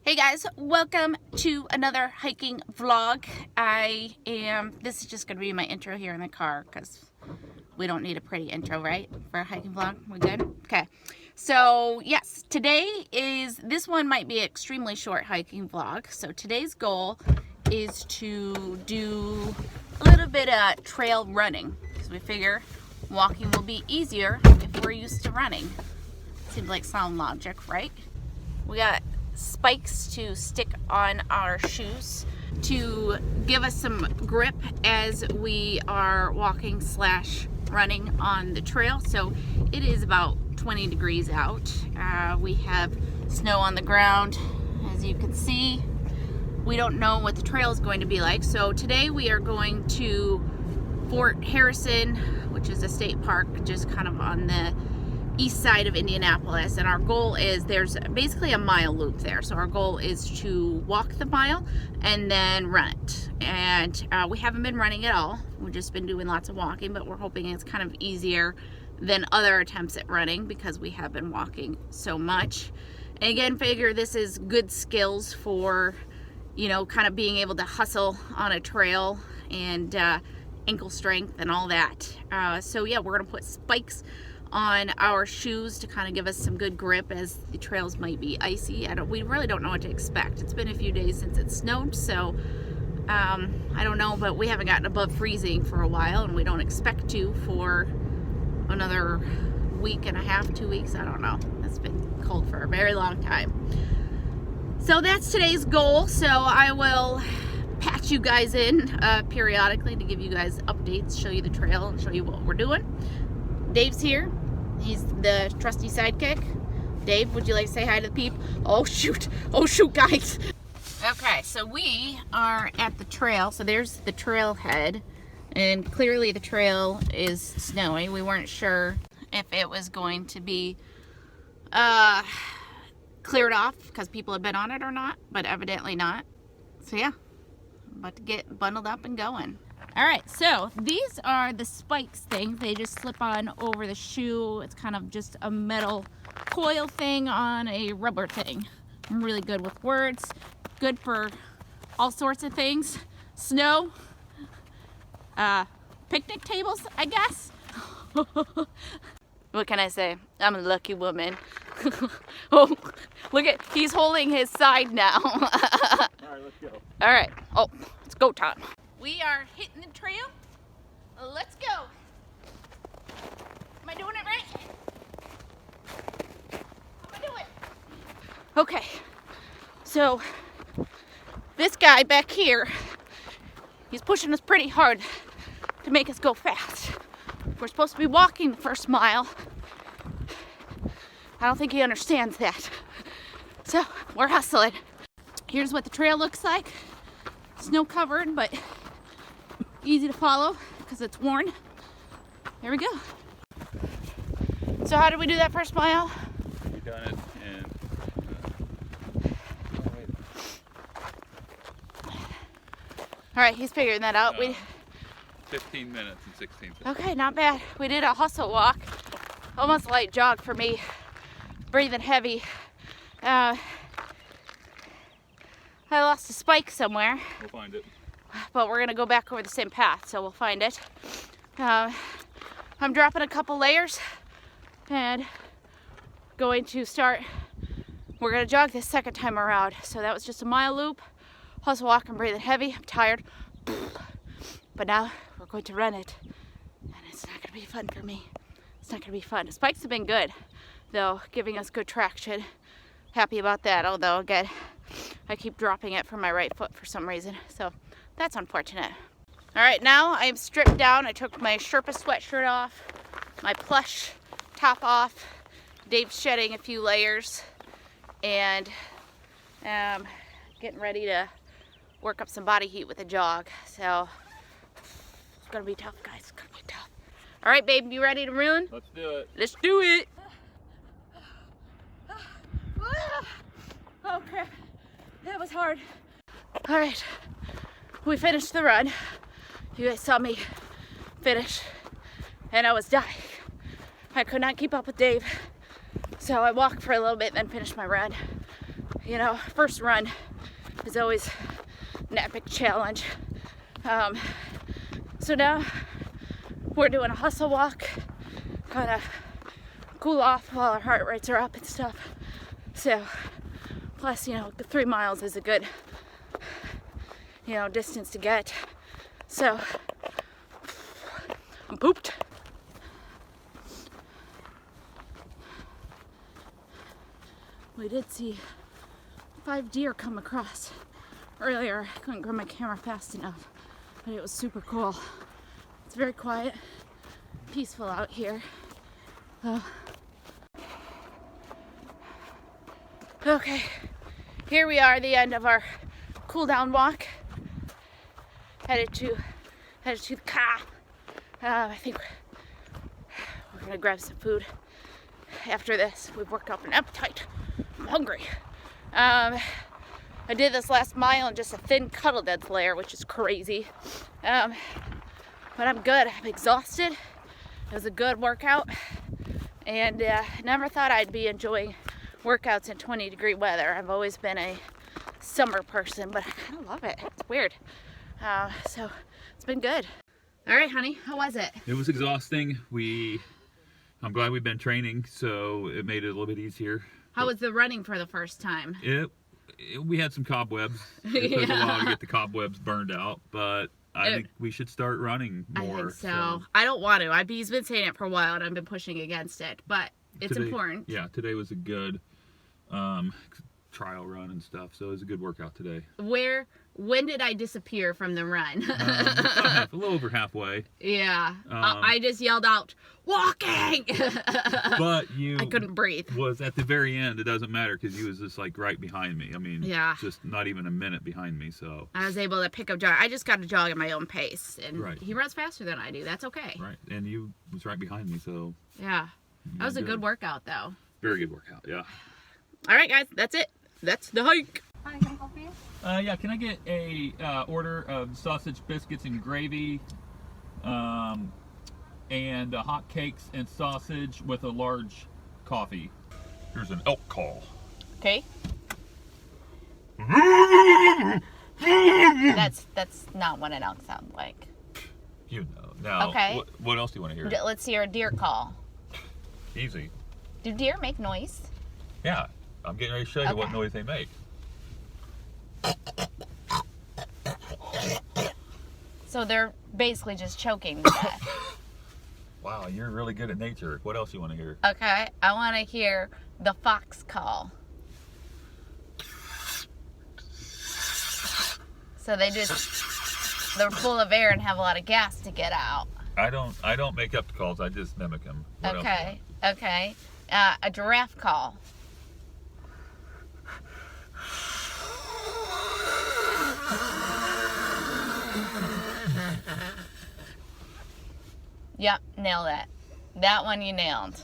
Hey guys, welcome to another hiking vlog. This is just going to be my intro here in the car because we don't need a pretty intro, right? For a hiking vlog, we good? Okay. So yes, this one might be an extremely short hiking vlog. So today's goal is to do a little bit of trail running. Because we figure walking will be easier if we're used to running. Seems like sound logic, right? We got spikes to stick on our shoes to give us some grip as we are walking / running on the trail. So it is about 20 degrees out. We have snow on the ground, as you can see. We don't know what the trail is going to be like. So today we are going to Fort Harrison, which is a state park just kind of on the east side of Indianapolis, and our goal is there's basically a mile loop there. So our goal is to walk the mile and then run it. And we haven't been running at all. We've just been doing lots of walking, but we're hoping it's kind of easier than other attempts at running because we have been walking so much. And again, figure this is good skills for, you know, kind of being able to hustle on a trail and ankle strength and all that. So yeah, we're gonna put spikes on our shoes to kind of give us some good grip as the trails might be icy. We really don't know what to expect. It's been a few days since it snowed, so I don't know, but we haven't gotten above freezing for a while, and we don't expect to for another week and a half, 2 weeks. I don't know. It's been cold for a very long time. So that's today's goal. So I will patch you guys in periodically to give you guys updates, show you the trail, and show you what we're doing. Dave's here. He's the trusty sidekick. Dave, would you like to say hi to the peep? Oh shoot, guys. Okay, so we are at the trail. So there's the trailhead, and clearly the trail is snowy. We weren't sure if it was going to be cleared off because people had been on it or not, but evidently not. So yeah, I'm about to get bundled up and going. All right, so these are the spikes things. They just slip on over the shoe. It's kind of just a metal coil thing on a rubber thing. I'm really good with words. Good for all sorts of things. Snow, picnic tables, I guess. What can I say? I'm a lucky woman. Oh, look at, he's holding his side now. All right, let's go. All right, oh, it's go time. We are hitting the trail. Let's go. Am I doing it right? How am I doing? Okay, so this guy back here, he's pushing us pretty hard to make us go fast. We're supposed to be walking the first mile. I don't think he understands that. So we're hustling. Here's what the trail looks like. Snow covered, but easy to follow because it's worn. Here we go. So how did we do that first mile? We done it in all right, he's figuring that out. 15 minutes and 16 seconds. Okay, not bad. We did a hustle walk, almost a light jog for me, breathing heavy. I lost a spike somewhere. We'll find it. But we're gonna go back over the same path, so we'll find it. I'm dropping a couple layers and going to start. We're gonna jog this second time around. So that was just a mile loop, hustle walk and breathing heavy. I'm tired, but now we're going to run it, and it's not gonna be fun for me. It's not gonna be fun. The spikes have been good, though, giving us good traction. Happy about that. Although again, I keep dropping it from my right foot for some reason. So that's unfortunate. All right, now I'm stripped down. I took my Sherpa sweatshirt off, my plush top off. Dave's shedding a few layers, and getting ready to work up some body heat with a jog. So it's gonna be tough, guys. It's gonna be tough. All right, babe, you ready to run? Let's do it. Let's do it. Oh crap, that was hard. All right, we finished the run. You guys saw me finish, and I was dying. I could not keep up with Dave, so I walked for a little bit and then finished my run. you know, first run is always an epic challenge. So now we're doing a hustle walk, kind of cool off while our heart rates are up and stuff. So, plus, you know, the 3 miles is a good, you know, distance to get. So, I'm pooped. We did see 5 deer come across earlier. I couldn't grab my camera fast enough, but it was super cool. It's very quiet, peaceful out here. Okay, here we are, the end of our cool down walk. Headed to the car. I think we're gonna grab some food after this. We've worked up an appetite. I'm hungry. I did this last mile in just a thin cuddle deads layer, which is crazy. But I'm good. I'm exhausted. It was a good workout, and never thought I'd be enjoying workouts in 20-degree weather. I've always been a summer person, but I kind of love it. It's weird. So it's been good. All right, honey, how was it? It was exhausting. I'm glad we've been training, so it made it a little bit easier. How was the running for the first time? We had some cobwebs. It took a while to get the cobwebs burned out, but I think we should start running more. I think so. I don't want to. He's been saying it for a while, and I've been pushing against it, but it's important. Yeah, today was a good trial run and stuff, so it was a good workout today. When did I disappear from the run? A little over halfway. Yeah. I just yelled out, "Walking!" But I couldn't breathe. Was at the very end. It doesn't matter because he was just like right behind me. I mean, yeah, just not even a minute behind me. So I was able to pick up jog. I just got to jog at my own pace, and right. He runs faster than I do. That's okay. Right, and you was right behind me, so yeah, that was a good workout though. Very good workout. Yeah. All right, guys, that's it. That's the hike. Hi, can I help you? Yeah, can I get a order of sausage biscuits and gravy, and hot cakes and sausage with a large coffee? Here's an elk call. Okay. That's not what an elk sounds like. You know. Now, okay. What else do you want to hear? Let's hear a deer call. Easy. Do deer make noise? Yeah, I'm getting ready to show you what noise they make. So they're basically just choking to death. Wow, you're really good at nature. What else you want to hear? Okay, I want to hear the fox call. So they're full of air and have a lot of gas to get out. I don't make up the calls. I just mimic them. Okay. A giraffe call. Yep, nailed it. That one you nailed.